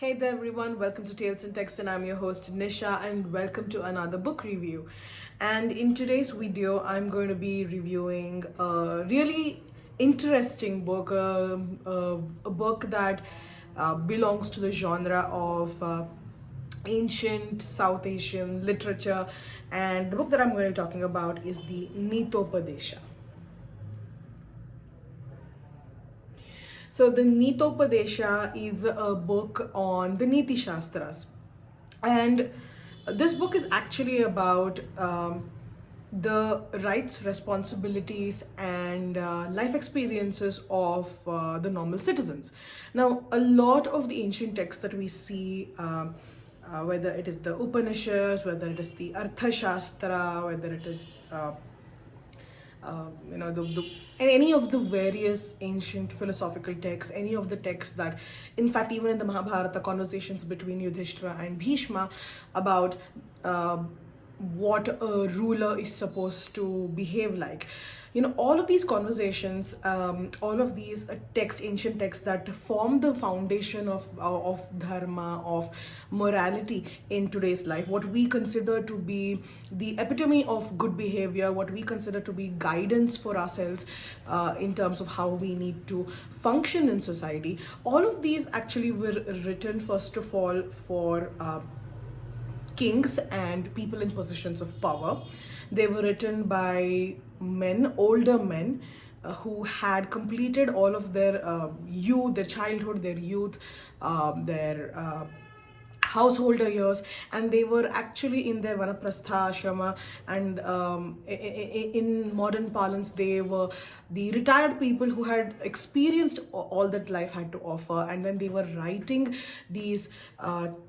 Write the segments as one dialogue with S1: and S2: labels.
S1: Hey there everyone, welcome to Tales in Text and I'm your host Nisha and welcome to another book review. And in today's video, I'm going to be reviewing a really interesting book, a book that belongs to the genre of ancient South Asian literature, and the book that I'm going to be talking about is the Nitopadesha. So the Nitopadesha is a book on the Niti Shastras, and this book is actually about the rights, responsibilities, and life experiences of the normal citizens. Now, a lot of the ancient texts that we see. Whether it is the Upanishads, whether it is the Artha Shastra, whether it is and any of the various ancient philosophical texts, any of the texts that, in fact, even in the Mahabharata, conversations between Yudhishthira and Bhishma about what a ruler is supposed to behave like. All of these conversations, all of these texts, ancient texts that form the foundation of dharma, of morality in today's life, what we consider to be the epitome of good behavior, what we consider to be guidance for ourselves in terms of how we need to function in society, all of these actually were written, first of all, for kings and people in positions of power. They were written by men, older men, who had completed all of their youth, their childhood, their youth, their householder years, and they were actually in their vanaprastha ashrama, and in modern parlance they were the retired people who had experienced all that life had to offer, and then they were writing these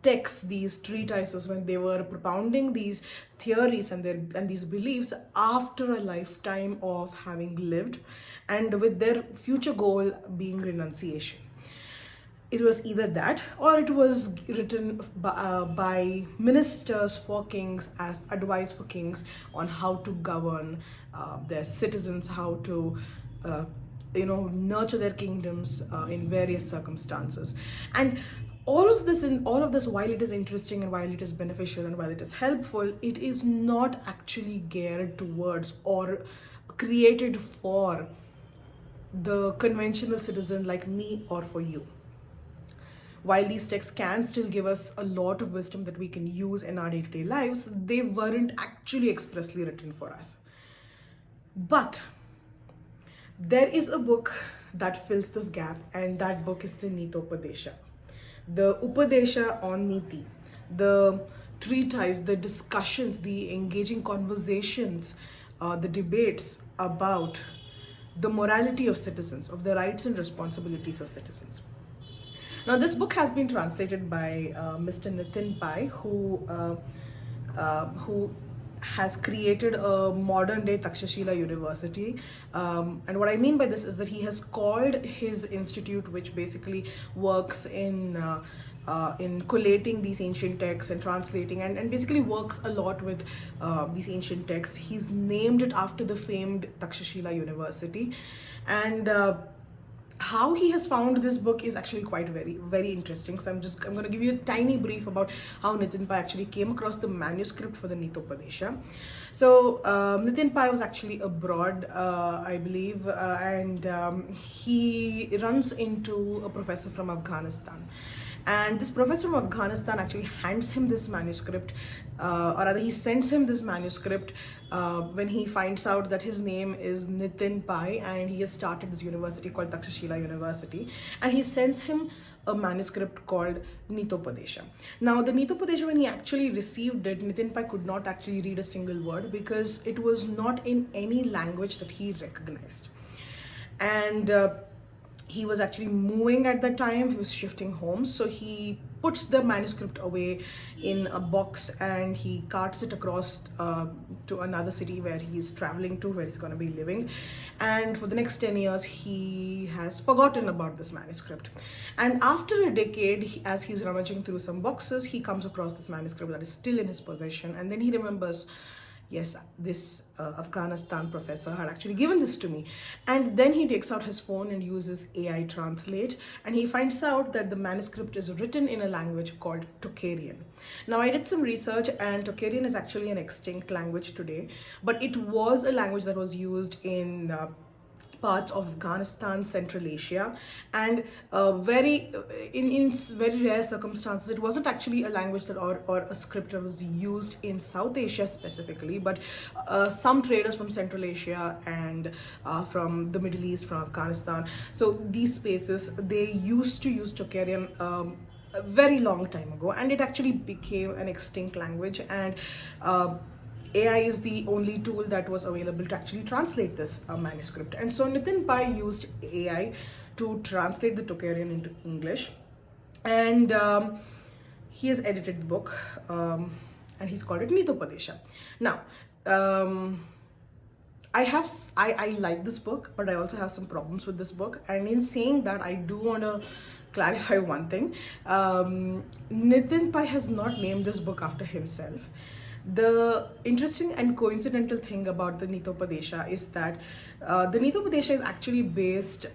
S1: texts, these treatises, when they were propounding these theories and these beliefs after a lifetime of having lived, and with their future goal being renunciation. It was either that, or it was written by ministers for kings as advice for kings on how to govern their citizens, how to nurture their kingdoms in various circumstances. And all of this, while it is interesting and while it is beneficial and while it is helpful, it is not actually geared towards or created for the conventional citizen like me or for you. While these texts can still give us a lot of wisdom that we can use in our day-to-day lives, they weren't actually expressly written for us. But there is a book that fills this gap, and that book is the Nitopadesha. The Upadesha on Niti, the treatise, the discussions, the engaging conversations, the debates about the morality of citizens, of the rights and responsibilities of citizens. Now, this book has been translated by Mr. Nitin Pai, who has created a modern-day Takshashila university. And what I mean by this is that he has called his institute, which basically works in collating these ancient texts and translating, and basically works a lot with these ancient texts. He's named it after the famed Takshashila University. And how he has found this book is actually quite very interesting. So I'm going to give you a tiny brief about how Nitin Pai actually came across the manuscript for the Nitopadesha. So Nitin Pai was actually abroad, I believe, and he runs into a professor from Afghanistan. And this professor from Afghanistan actually hands him this manuscript, or rather he sends him this manuscript when he finds out that his name is Nitin Pai and he has started this university called Takshashila University, and he sends him a manuscript called Nitopadesha. Now, the Nitopadesha, when he actually received it, Nitin Pai could not actually read a single word because it was not in any language that he recognized. And he was actually moving at that time. He was shifting homes, so he puts the manuscript away in a box and he carts it across to another city where he's traveling to, where he's going to be living. And for the next 10 years, he has forgotten about this manuscript. And after a decade, as he's rummaging through some boxes, he comes across this manuscript that is still in his possession. And then he remembers, yes, this Afghanistan professor had actually given this to me. And then he takes out his phone and uses AI translate, and he finds out that the manuscript is written in a language called Tocharian. Now, I did some research, and Tocharian is actually an extinct language today, but it was a language that was used in parts of Afghanistan, Central Asia, and in very rare circumstances, it wasn't actually a language that or a script that was used in South Asia specifically, but some traders from Central Asia and from the Middle East, from Afghanistan. So these spaces, they used to use Tocharian a very long time ago, and it actually became an extinct language. And AI is the only tool that was available to actually translate this manuscript. And so Nitin Pai used AI to translate the Tocharian into English, and he has edited the book, and he's called it Nitopadesha. Now, I like this book, but I also have some problems with this book. And in saying that, I do want to clarify one thing. Nitin Pai has not named this book after himself. The interesting and coincidental thing about the Nitopadesha is that the Nitopadesha is actually based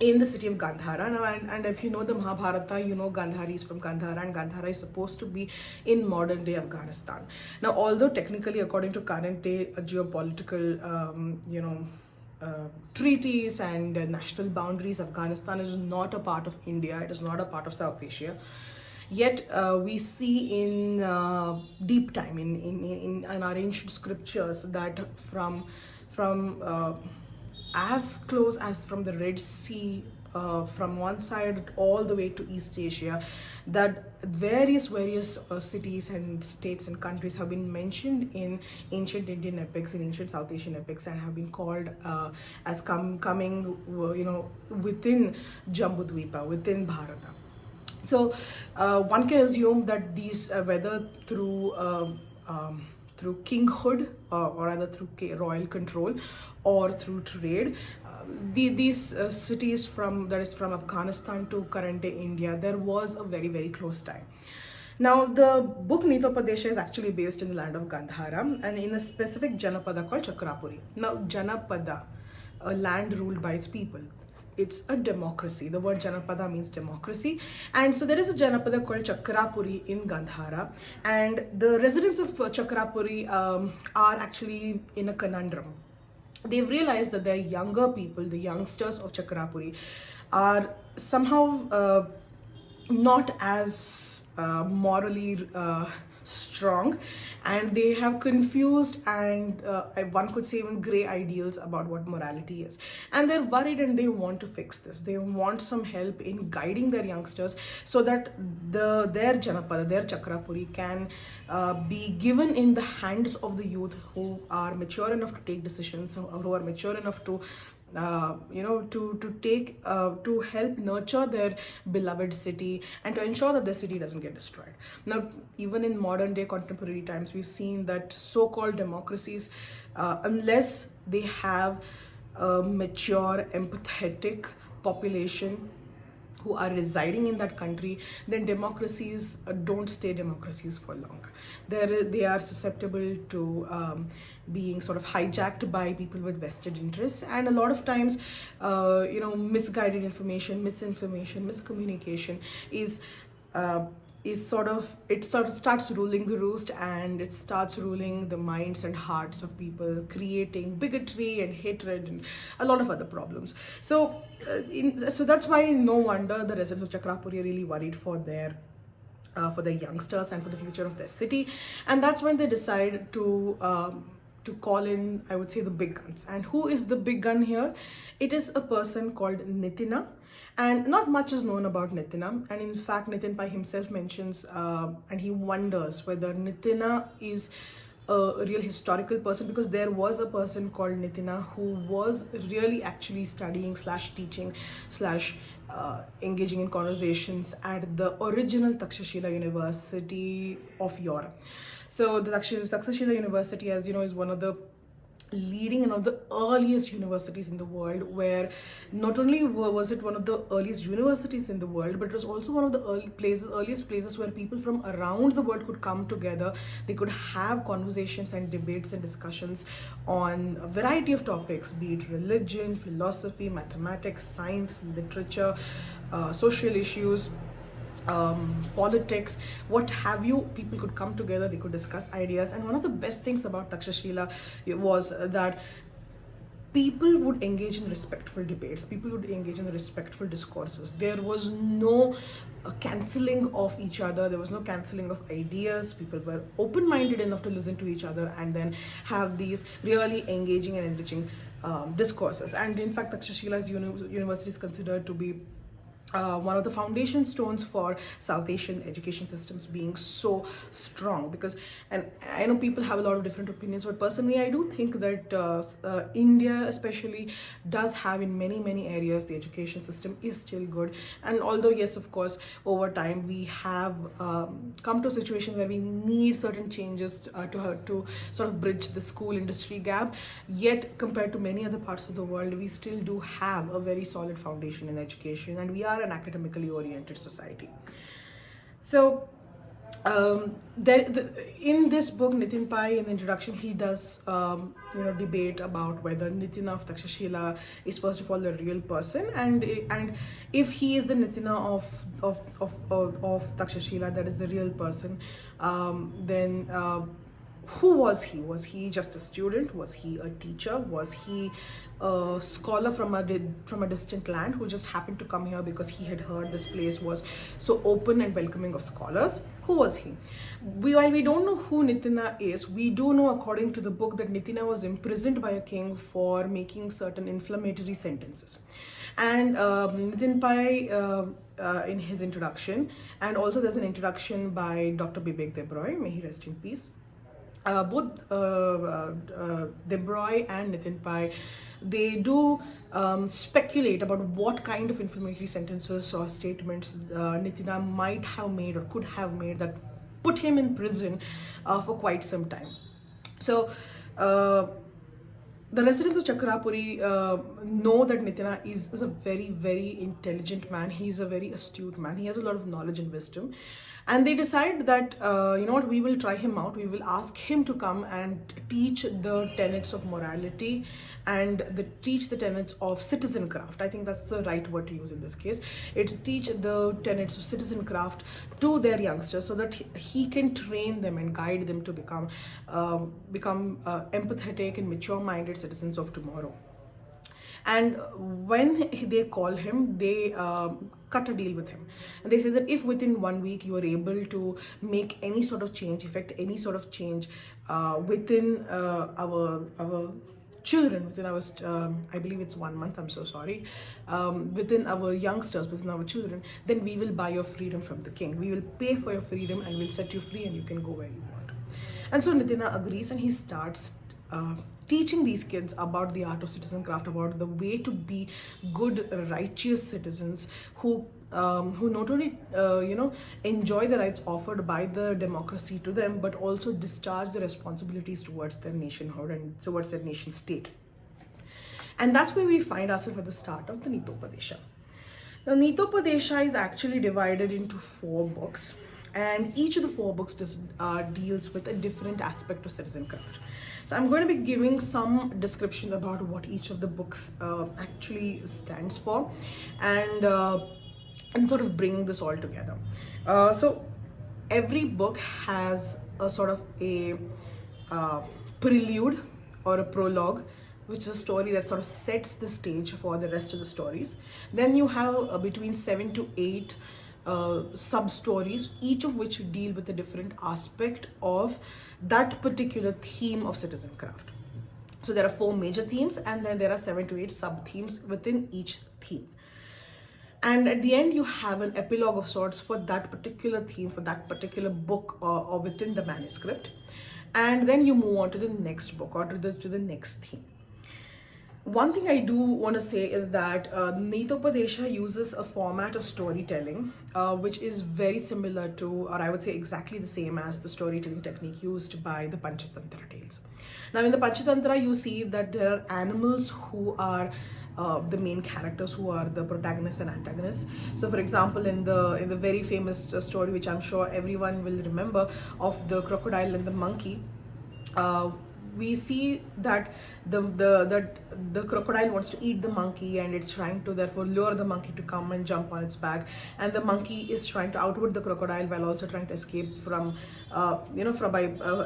S1: in the city of Gandhara. Now, and if you know the Mahabharata, you know Gandhari is from Gandhara, and Gandhara is supposed to be in modern day Afghanistan. Now, although technically, according to current day geopolitical, treaties and national boundaries, Afghanistan is not a part of India, it is not a part of South Asia. Yet we see in deep time in our ancient scriptures that from as close as from the Red Sea, from one side all the way to East Asia, that various cities and states and countries have been mentioned in ancient Indian epics, in ancient South Asian epics, and have been called as coming within Jambudvipa, within Bharata. So one can assume that these, whether through kinghood, or rather through royal control, or through trade, these cities from Afghanistan to current day India, there was a very close tie. Now, the book Nitopadesha is actually based in the land of Gandhara, and in a specific Janapada called Chakrapuri. Now, Janapada, a land ruled by its people. It's a democracy. The word Janapada means democracy. And so there is a Janapada called Chakrapuri in Gandhara. And the residents of Chakrapuri are actually in a conundrum. They've realized that their younger people, the youngsters of Chakrapuri, are somehow not as morally strong, and they have confused and one could say even gray ideals about what morality is, and they're worried and they want to fix this. They want some help in guiding their youngsters so that their Janapada, their Chakrapuri can be given in the hands of the youth who are mature enough to take decisions, who are mature enough to to help nurture their beloved city and to ensure that the city doesn't get destroyed. Now, even in modern day contemporary times, we've seen that so-called democracies, unless they have a mature, empathetic population who are residing in that country, then democracies don't stay democracies for long. They are susceptible to being sort of hijacked by people with vested interests, and a lot of times, misguided information, misinformation, miscommunication is sort of starts ruling the roost, and it starts ruling the minds and hearts of people, creating bigotry and hatred and a lot of other problems. So so that's why no wonder the residents of Chakrapuri are really worried for their youngsters and for the future of their city. And that's when they decide to call in, I would say, the big guns. And who is the big gun here? It is a person called Nitina. And not much is known about Nitina. And in fact, Nitin Pai himself mentions, and he wonders whether Nitina is a real historical person, because there was a person called Nitina who was really actually studying / teaching / engaging in conversations at the original Takshashila University of Europe. So the Takshashila University, as you know, is one of the leading in one of the earliest universities in the world, where not only was it one of the earliest universities in the world, but it was also one of the earliest places where people from around the world could come together. They could have conversations and debates and discussions on a variety of topics, be it religion, philosophy, mathematics, science, literature, social issues, politics, what have you. People could come together, they could discuss ideas. And one of the best things about Takshashila was that people would engage in respectful debates, people would engage in respectful discourses. There was no cancelling of each other, there was no cancelling of ideas. People were open-minded enough to listen to each other and then have these really engaging and enriching discourses. And in fact, Takshashila's university is considered to be one of the foundation stones for South Asian education systems being so strong. Because, and I know people have a lot of different opinions, but personally I do think that India especially does have, in many areas, the education system is still good. And although yes, of course, over time we have come to a situation where we need certain changes to sort of bridge the school industry gap, yet compared to many other parts of the world, we still do have a very solid foundation in education, and we are an academically oriented society. So in this book, Nitin Pai, in the introduction, he does debate about whether Nitina of Takshashila is first of all a real person, and if he is the Nitina of Takshashila, that is the real person, then who was he? Was he just a student? Was he a teacher? Was he a scholar from a distant land who just happened to come here because he had heard this place was so open and welcoming of scholars? Who was he? While we don't know who Nitina is, we do know, according to the book, that Nitina was imprisoned by a king for making certain inflammatory sentences. And Nitin Pai, in his introduction, and also there's an introduction by Dr. Bibek Debroy, may he rest in peace. Both Debroy and Nitin Pai, they do speculate about what kind of inflammatory sentences or statements Nitina might have made or could have made that put him in prison for quite some time. So the residents of Chakrapuri know that Nitina is a very intelligent man. He's a very astute man. He has a lot of knowledge and wisdom. And they decide that, we will try him out. We will ask him to come and teach the tenets of morality and teach the tenets of citizencraft. I think that's the right word to use in this case. It's teach the tenets of citizencraft to their youngsters so that he can train them and guide them to become empathetic and mature-minded citizens of tomorrow. And when they call him, they cut a deal with him, and they say that if within 1 week you are able to make any sort of change, effect any sort of change within our children, within our I believe it's 1 month, I'm so sorry, within our youngsters, within our children, then we will buy your freedom from the king. We will pay for your freedom and we'll set you free and you can go where you want. And so Nitina agrees, and he starts teaching these kids about the art of citizencraft, about the way to be good, righteous citizens who not only enjoy the rights offered by the democracy to them, but also discharge the responsibilities towards their nationhood and towards their nation state. And that's where we find ourselves at the start of the Nitopadesha. Now, Nitopadesha is actually divided into 4 books, and each of the 4 books deals with a different aspect of citizencraft. So I'm going to be giving some description about what each of the books actually stands for, and sort of bringing this all together. So every book has a sort of a prelude or a prologue, which is a story that sort of sets the stage for the rest of the stories. Then you have between 7 to 8 sub-stories, each of which deal with a different aspect of that particular theme of citizencraft. So there are 4 major themes, and then there are 7 to 8 sub-themes within each theme. And at the end, you have an epilogue of sorts for that particular theme, for that particular book or within the manuscript. And then you move on to the next book or to the next theme. One thing I do want to say is that Nitopadesha uses a format of storytelling which is very similar to, or I would say exactly the same as the storytelling technique used by the Panchatantra tales. Now, in the Panchatantra, you see that there are animals who are the main characters, who are the protagonists and antagonists. So, for example, in the very famous story, which I'm sure everyone will remember, of the crocodile and the monkey, uh, we see that the crocodile wants to eat the monkey, and it's trying to therefore lure the monkey to come and jump on its back, and the monkey is trying to outwit the crocodile while also trying to escape from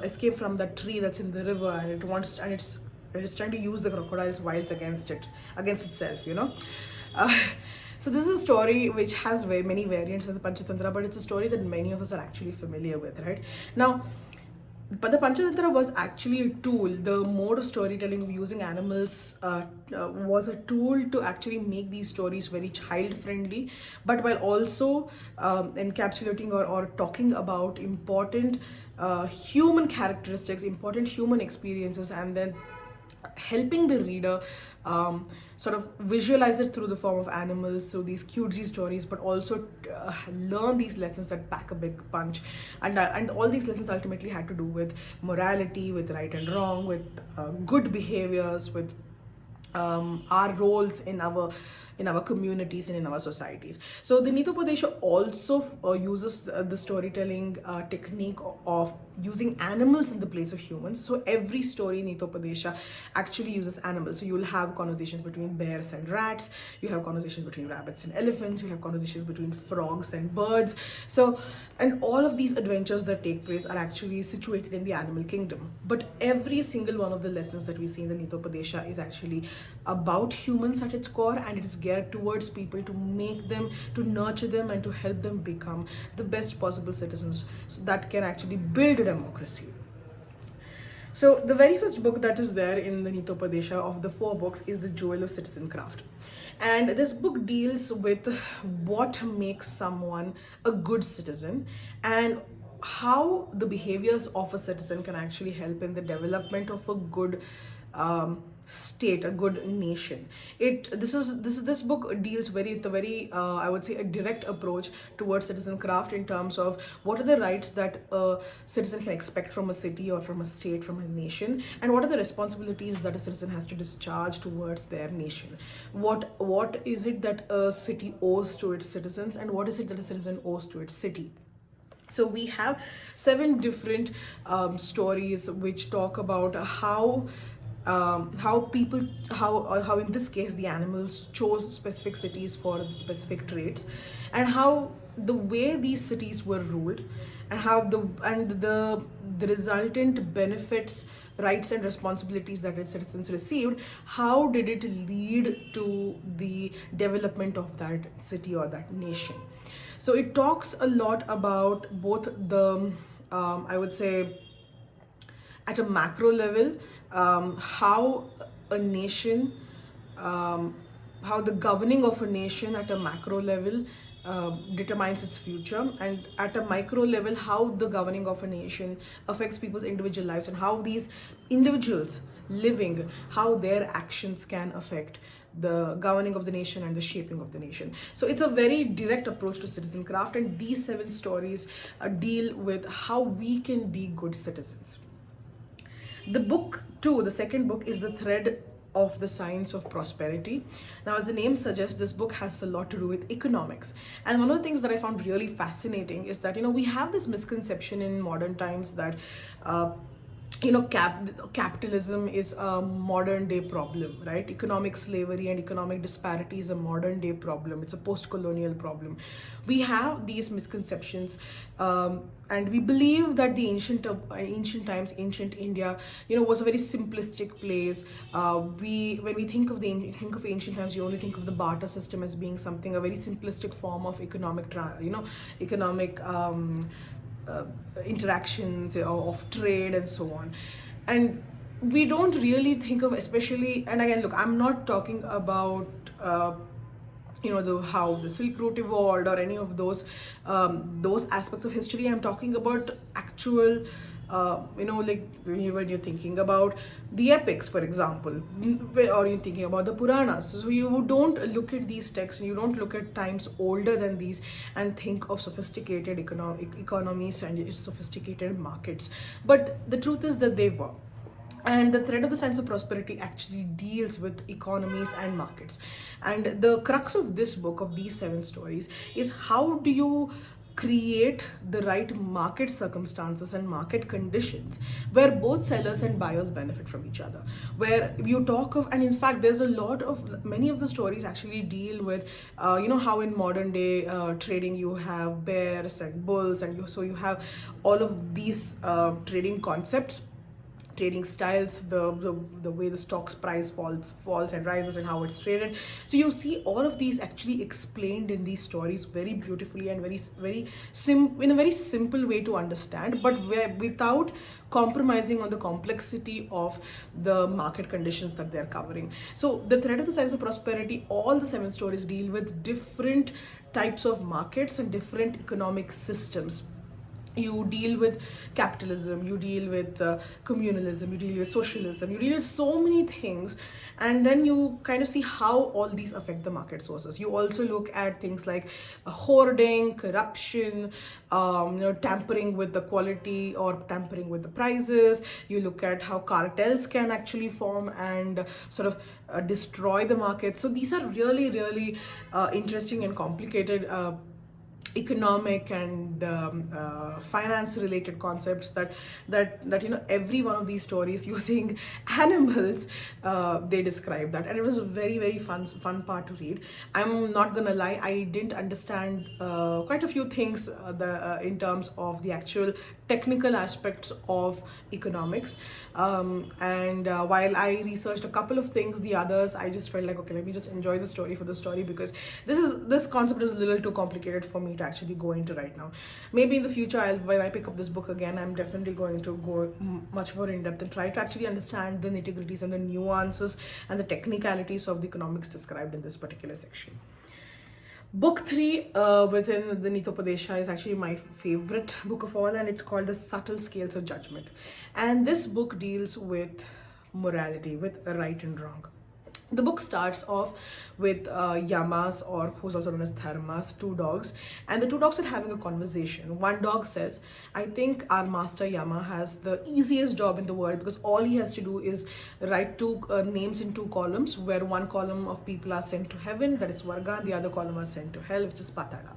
S1: escape from that tree that's in the river, and it's trying to use the crocodile's wiles against itself, uh, so this is a story which has very many variants of the Panchatantra, but it's a story that many of us are actually familiar with, right? Now, but the Panchatantra was actually a tool. The mode of storytelling of using animals was a tool to actually make these stories very child friendly, but while also encapsulating or talking about important human characteristics, important human experiences, and then helping the reader sort of visualize it through the form of animals, through these cutesy stories, but also learn these lessons that pack a big punch. And all these lessons ultimately had to do with morality, with right and wrong, with good behaviors, with our roles in our communities and in our societies. So the Nitopadesha also uses the storytelling technique of using animals in the place of humans. So every story in Nitopadesha actually uses animals. So you will have conversations between bears and rats, you have conversations between rabbits and elephants, you have conversations between frogs and birds. So, and all of these adventures that take place are actually situated in the animal kingdom. But every single one of the lessons that we see in the Nitopadesha is actually about humans at its core, and it is geared towards people to make them, to nurture them, and to help them become the best possible citizens so that can actually build a democracy. So the very first book that is there in the Nitopadesha of the 4 books is the Jewel of Citizencraft. And this book deals with what makes someone a good citizen, and how the behaviors of a citizen can actually help in the development of a good state, a good nation. This book deals with a very I would say a direct approach towards citizencraft, in terms of what are the rights that a citizen can expect from a city or from a state, from a nation, and what are the responsibilities that a citizen has to discharge towards their nation. What is it that a city owes to its citizens, and what is it that a citizen owes to its city. So we have 7 different stories which talk about how people, how in this case the animals chose specific cities for specific traits, and how the way these cities were ruled, and how the resultant benefits, rights and responsibilities that its citizens received, how did it lead to the development of that city or that nation. So it talks a lot about both the I would say at a macro level, how a nation, how the governing of a nation at a macro level determines its future, and at a micro level, how the governing of a nation affects people's individual lives, and how these individuals living, how their actions can affect the governing of the nation and the shaping of the nation. So it's a very direct approach to citizencraft, and these 7 stories deal with how we can be good citizens. The book 2, the second book, is the thread of the science of prosperity. Now, as the name suggests, this book has a lot to do with economics. And one of the things that I found really fascinating is that, we have this misconception in modern times that capitalism is a modern day problem, right? Economic slavery and economic disparity is a modern day problem. It's a post-colonial problem. We have these misconceptions, and we believe that the ancient times, ancient India, was a very simplistic place. When we think of ancient times, we only think of the barter system as being something, a very simplistic form of economic interactions of trade and so on. And we don't really think of, especially, and again, look, I'm not talking about how the Silk Route evolved or any of those aspects of history. I'm talking about actual like when you're thinking about the epics, for example, or you're thinking about the Puranas. So you don't look at these texts, and you don't look at times older than these and think of sophisticated economies and sophisticated markets. But the truth is that they were. And the thread of the science of prosperity actually deals with economies and markets. And the crux of this book, of these 7 stories, is how do you create the right market circumstances and market conditions where both sellers and buyers benefit from each other, where you talk of, and in fact there's a lot of, many of the stories actually deal with how in modern day trading you have bears and bulls, and you have all of these trading concepts, trading styles, the way the stock's price falls and rises, and how it's traded. So you see all of these actually explained in these stories very beautifully and in a very simple way to understand, but without compromising on the complexity of the market conditions that they're covering. So the thread of the science of prosperity, all the 7 stories deal with different types of markets and different economic systems. You deal with capitalism, you deal with communalism, you deal with socialism, you deal with so many things, and then you kind of see how all these affect the market sources. You also look at things like hoarding, corruption, tampering with the quality or tampering with the prices. You look at how cartels can actually form and sort of destroy the market. So these are really, really interesting and complicated economic and finance related concepts that every one of these stories using animals, they describe that, and it was a very, very fun part to read. I'm not gonna lie, I didn't understand quite a few things in terms of the actual technical aspects of economics, and while I researched a couple of things, the others I just felt like, okay, let me just enjoy the story for the story, because this concept is a little too complicated for me to actually go into right now. Maybe in the future, when I pick up this book again, I'm definitely going to go much more in depth and try to actually understand the nitty-gritties and the nuances and the technicalities of the economics described in this particular section. Book 3 within the Nitopadesha is actually my favorite book of all, and it's called The Subtle Scales of Judgement. And this book deals with morality, with right and wrong. The book starts off with Yamas, or who's also known as Dharmas, 2 dogs, and the 2 dogs are having a conversation. One dog says, I think our master Yama has the easiest job in the world, because all he has to do is write 2 names in 2 columns, where one column of people are sent to heaven, that is Svarga, and the other column are sent to hell, which is Patala.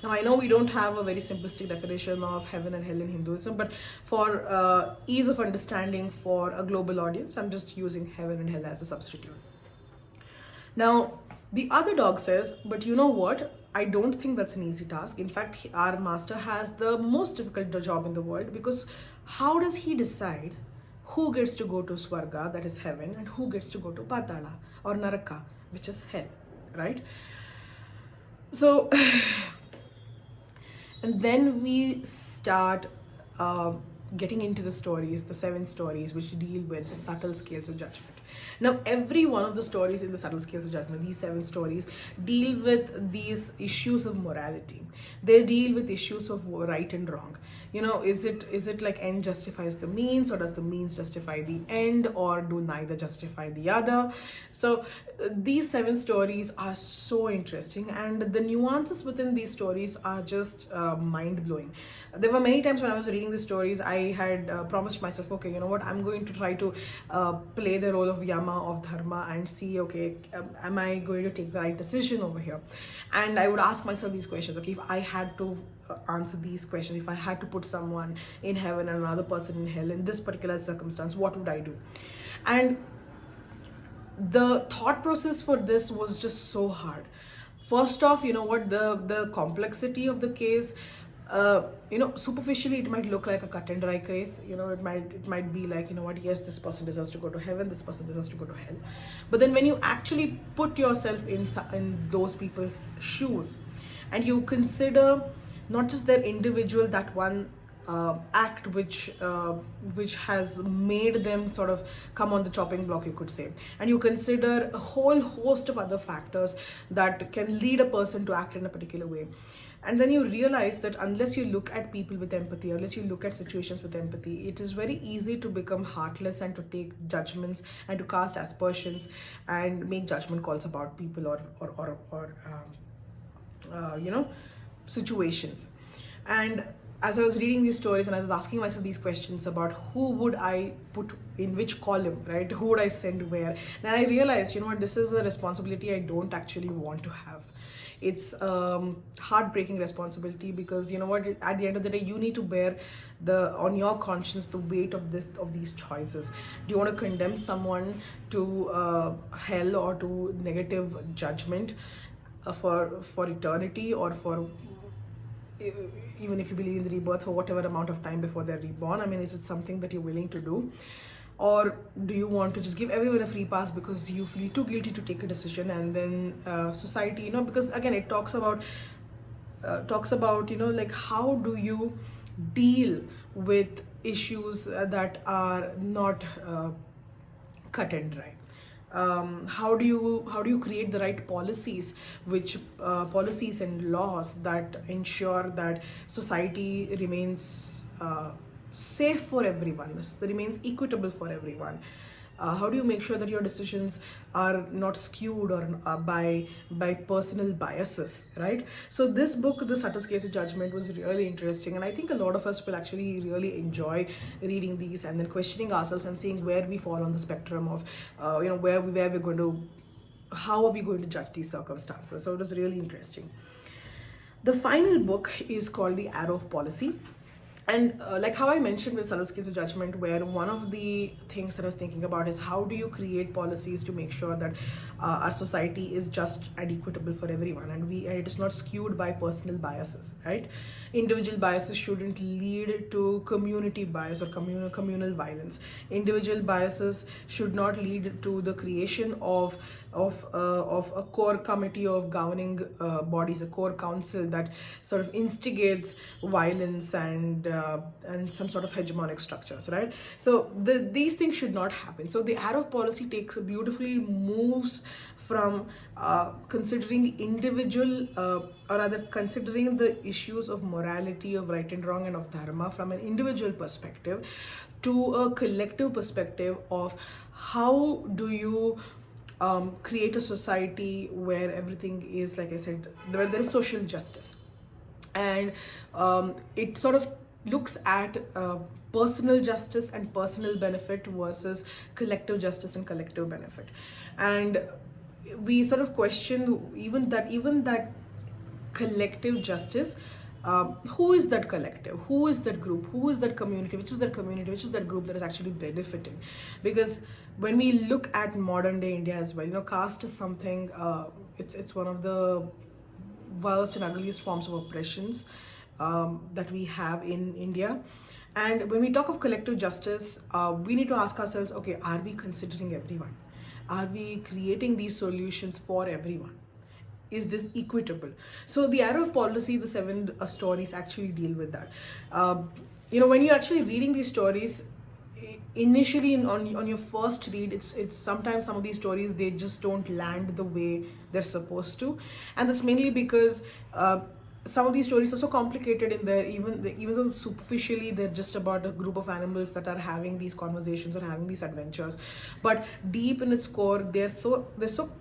S1: Now, I know we don't have a very simplistic definition of heaven and hell in Hinduism, but for ease of understanding for a global audience, I'm just using heaven and hell as a substitute. Now, the other dog says, but you know what? I don't think that's an easy task. In fact, our master has the most difficult job in the world, because how does he decide who gets to go to Svarga, that is heaven, and who gets to go to Patala or Naraka, which is hell, right? So, and then we start getting into the stories, the 7 stories, which deal with the subtle scales of judgment. Now, every one of the stories in the subtle scales of judgment, these 7 stories, deal with these issues of morality. They deal with issues of right and wrong. Is it like end justifies the means, or does the means justify the end, or do neither justify the other? So these 7 stories are so interesting, and the nuances within these stories are just mind-blowing. There were many times when I was reading these stories, I had promised myself, okay, you know what, I'm going to try to play the role of Yama, of Dharma, and see, okay, am I going to take the right decision over here? And I would ask myself these questions. Okay, if I had to answer these questions, if I had to put someone in heaven and another person in hell in this particular circumstance, what would I do? And the thought process for this was just so hard. First off, the complexity of the case, superficially it might look like a cut and dry case. It might be like, yes, this person deserves to go to heaven, this person deserves to go to hell. But then when you actually put yourself in those people's shoes, and you consider not just their individual, that one act which has made them sort of come on the chopping block, you could say, and you consider a whole host of other factors that can lead a person to act in a particular way, And then you realize that unless you look at people with empathy, unless you look at situations with empathy, it is very easy to become heartless and to take judgments and to cast aspersions and make judgment calls about people or situations. And as I was reading these stories and I was asking myself these questions about who would I put in which column, right? Who would I send where? Then I realized, you know what, this is a responsibility I don't actually want to have. It's heartbreaking responsibility, because you know what, at the end of the day, you need to bear on your conscience the weight of these choices. Do you want to condemn someone to hell or to negative judgment for eternity, or for even if you believe in the rebirth, for whatever amount of time before they're reborn? I mean, is it something that you're willing to do? Or do you want to just give everyone a free pass because you feel too guilty to take a decision? And then society, because again, it talks about like, how do you deal with issues that are not cut and dry? How do you create the right policies, policies and laws that ensure that society remains safe for everyone, remains equitable for everyone? How do you make sure that your decisions are not skewed or by personal biases, right? So this book, The Subtle Case of Judgment, was really interesting, and I think a lot of us will actually really enjoy reading these and then questioning ourselves and seeing where we fall on the spectrum of where we're going to, how are we going to judge these circumstances. So it was really interesting. The final book is called The Arrow of Policy. And like how I mentioned with Subtle Case of Judgment, where one of the things that I was thinking about is how do you create policies to make sure that our society is just and equitable for everyone, and it is not skewed by personal biases, right? Individual biases shouldn't lead to community bias or communal violence. Individual biases should not lead to the creation of a core committee of governing bodies, a core council that sort of instigates violence and some sort of hegemonic structures, right? So these things should not happen. So the Arrow of Policy beautifully moves from considering individual, or rather considering the issues of morality, of right and wrong, and of dharma from an individual perspective to a collective perspective of how do you create a society where everything is, like I said, where there is social justice. And it sort of looks at personal justice and personal benefit versus collective justice and collective benefit. And we sort of question even that collective justice. Who is that collective? Who is that group? Who is that community? Which is that community? Which is that group that is actually benefiting? Because when we look at modern day India as well, caste is something, it's one of the worst and ugliest forms of oppressions that we have in India. And when we talk of collective justice, we need to ask ourselves, okay, are we considering everyone? Are we creating these solutions for everyone? Is this equitable? So the Arrow of Policy, the 7 stories actually deal with that. When you're actually reading these stories, initially on your first read, it's sometimes some of these stories, they just don't land the way they're supposed to. And that's mainly because some of these stories are so complicated in there, even though superficially they're just about a group of animals that are having these conversations or having these adventures, but deep in its core, they're so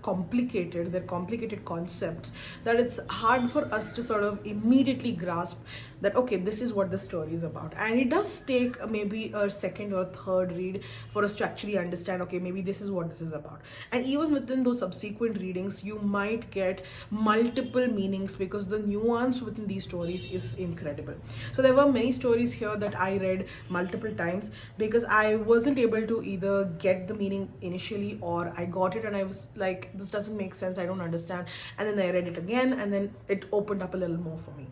S1: complicated, they're complicated concepts, that it's hard for us to sort of immediately grasp that, okay, this is what the story is about. And it does take maybe a second or third read for us to actually understand, okay, maybe this is what this is about. And even within those subsequent readings, you might get multiple meanings, because the nuance within these stories is incredible. So there were many stories here that I read multiple times, because I wasn't able to either get the meaning initially, or I got it and I was like, this doesn't make sense, I don't understand. And then I read it again, and then it opened up a little more for me.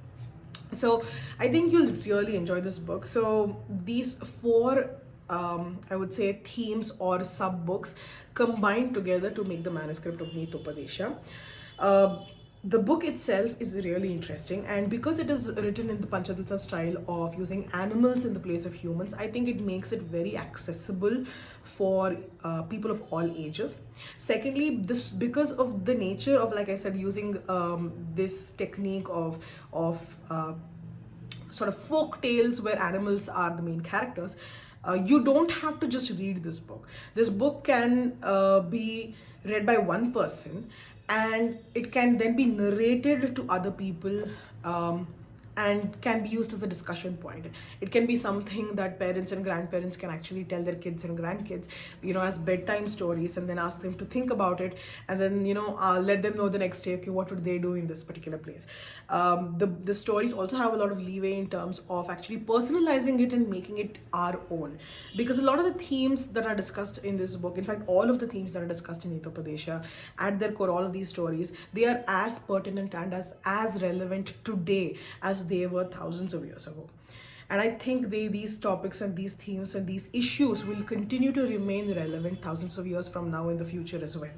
S1: So I think you'll really enjoy this book. So these 4 I would say themes or sub books combined together to make the manuscript of Nitopadesha. The book itself is really interesting, and because it is written in the Panchatantra style of using animals in the place of humans, I think it makes it very accessible for people of all ages. Secondly, this, because of the nature of, like I said, using this technique of sort of folk tales where animals are the main characters, you don't have to just read this book. This book can be read by one person, and it can then be narrated to other people, and can be used as a discussion point. It can be something that parents and grandparents can actually tell their kids and grandkids, as bedtime stories, and then ask them to think about it, and then let them know the next day, okay, what would they do in this particular place. The stories also have a lot of leeway in terms of actually personalizing it and making it our own, because a lot of the themes that are discussed in this book, in fact all of the themes that are discussed in Nitopadesha, at their core, all of these stories, they are as pertinent and as relevant today as they were thousands of years ago. And I think these topics and these themes and these issues will continue to remain relevant thousands of years from now in the future as well.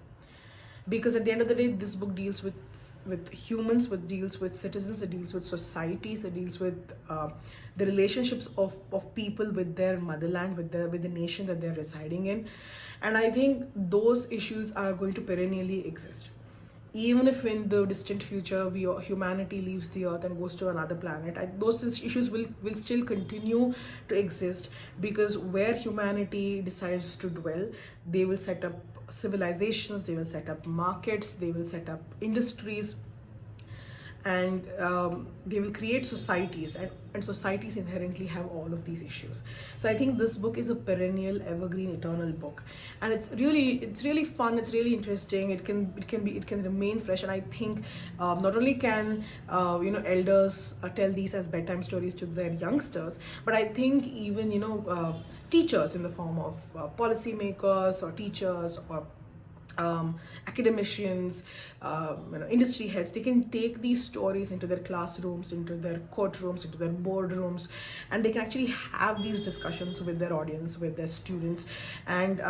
S1: Because at the end of the day, this book deals with humans, it deals with citizens, it deals with societies, it deals with the relationships of people with their motherland, with the nation that they're residing in. And I think those issues are going to perennially exist. Even if in the distant future humanity leaves the earth and goes to another planet, those issues will still continue to exist, because where humanity decides to dwell, they will set up civilizations, they will set up markets, they will set up industries, and they will create societies, and societies inherently have all of these issues. So I think this book is a perennial, evergreen, eternal book, and it's really fun, it's really interesting. It can remain fresh, and I think not only can elders tell these as bedtime stories to their youngsters, but I think even teachers in the form of policymakers or teachers or academicians, industry heads, they can take these stories into their classrooms, into their courtrooms, into their boardrooms, and they can actually have these discussions with their audience, with their students, and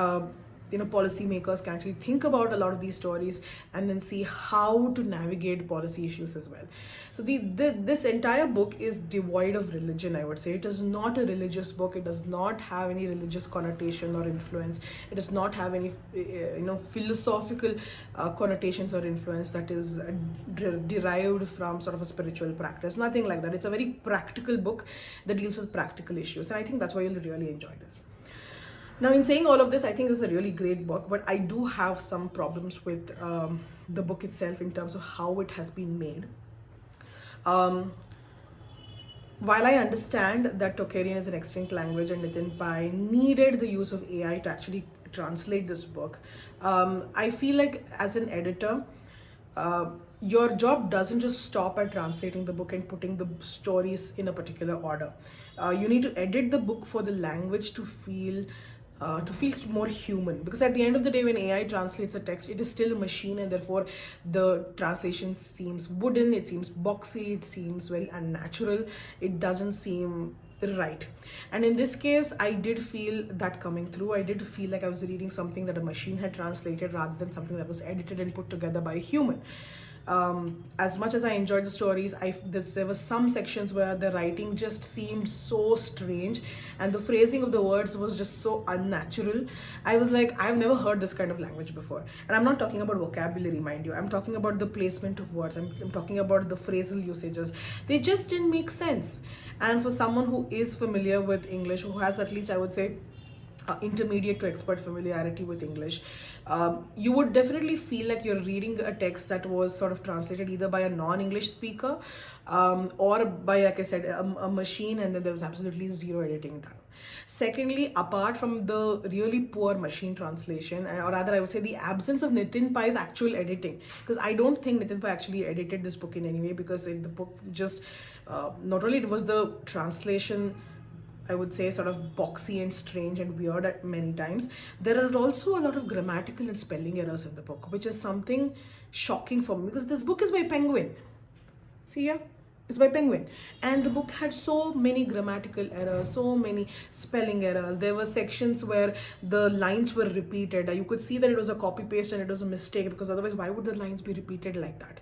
S1: policymakers can actually think about a lot of these stories and then see how to navigate policy issues as well. So this entire book is devoid of religion, I would say. It is not a religious book. It does not have any religious connotation or influence. It does not have any philosophical connotations or influence that is derived from sort of a spiritual practice. Nothing like that. It's a very practical book that deals with practical issues, and I think that's why you'll really enjoy this. Now, in saying all of this, I think this is a really great book, but I do have some problems with the book itself in terms of how it has been made. While I understand that Tocharian is an extinct language and Nitin Pai needed the use of AI to actually translate this book, I feel like as an editor, your job doesn't just stop at translating the book and putting the stories in a particular order. You need to edit the book for the language to feel more human, because at the end of the day, when AI translates a text, it is still a machine, and therefore the translation seems wooden, it seems boxy, it seems very unnatural, it doesn't seem right. And in this case, I did feel that coming through. I did feel like I was reading something that a machine had translated rather than something that was edited and put together by a human. As much as I enjoyed the stories, there were some sections where the writing just seemed so strange and the phrasing of the words was just so unnatural. I was like, I've never heard this kind of language before. And I'm not talking about vocabulary, mind you. I'm talking about the placement of words. I'm talking about the phrasal usages. They just didn't make sense. And for someone who is familiar with English, who has at least, I would say, intermediate to expert familiarity with English, you would definitely feel like you're reading a text that was sort of translated either by a non-English speaker or by, like I said, a machine, and then there was absolutely zero editing done. Secondly, apart from the really poor machine translation, or rather I would say the absence of Nitin Pai's actual editing, because I don't think Nitin Pai actually edited this book in any way, because the book just, not only it was the translation, I would say, sort of boxy and strange and weird at many times, there are also a lot of grammatical and spelling errors in the book, which is something shocking for me, because this book is by Penguin. See here? It's by Penguin. And the book had so many grammatical errors, so many spelling errors. There were sections where the lines were repeated. You could see that it was a copy paste and it was a mistake, because otherwise why would the lines be repeated like that?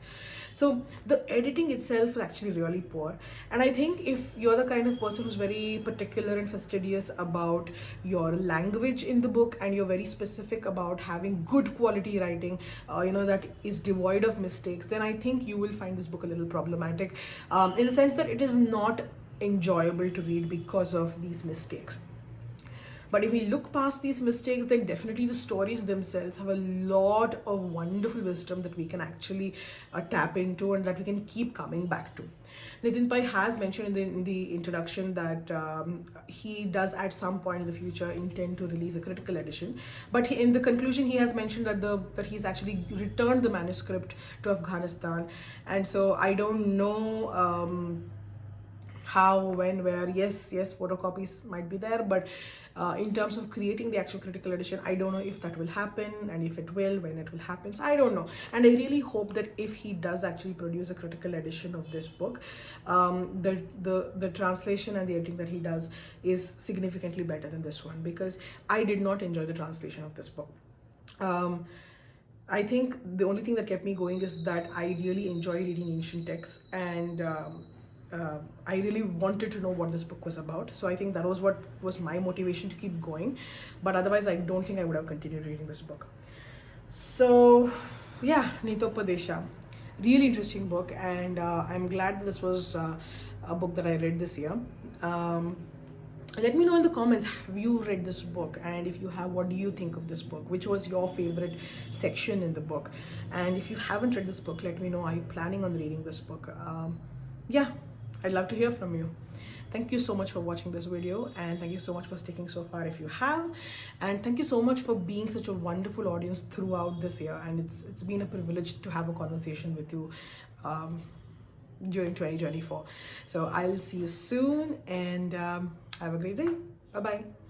S1: So the editing itself is actually really poor. And I think if you're the kind of person who's very particular and fastidious about your language in the book, and you're very specific about having good quality writing, that is devoid of mistakes, then I think you will find this book a little problematic, in the sense that it is not enjoyable to read because of these mistakes. But if we look past these mistakes, then definitely the stories themselves have a lot of wonderful wisdom that we can actually tap into, and that we can keep coming back to. Nitin Pai has mentioned in the introduction that he does at some point in the future intend to release a critical edition. But in the conclusion, he has mentioned that he's actually returned the manuscript to Afghanistan. And so I don't know how, when, where. Yes, photocopies might be there, but in terms of creating the actual critical edition, I don't know if that will happen, and if it will, when it will happen. So I don't know. And I really hope that if he does actually produce a critical edition of this book, the translation and the editing that he does is significantly better than this one, because I did not enjoy the translation of this book. I think the only thing that kept me going is that I really enjoy reading ancient texts, and I really wanted to know what this book was about. So I think that was what was my motivation to keep going. But otherwise, I don't think I would have continued reading this book. So yeah, Nitopadesha, really interesting book, and I'm glad this was a book that I read this year. Let me know in the comments, have you read this book? And if you have, what do you think of this book? Which was your favorite section in the book? And if you haven't read this book, let me know, are you planning on reading this book? Yeah, I'd love to hear from you. Thank you so much for watching this video, and thank you so much for sticking so far if you have. And thank you so much for being such a wonderful audience throughout this year. And it's been a privilege to have a conversation with you during 2024. So I'll see you soon, and have a great day. Bye-bye.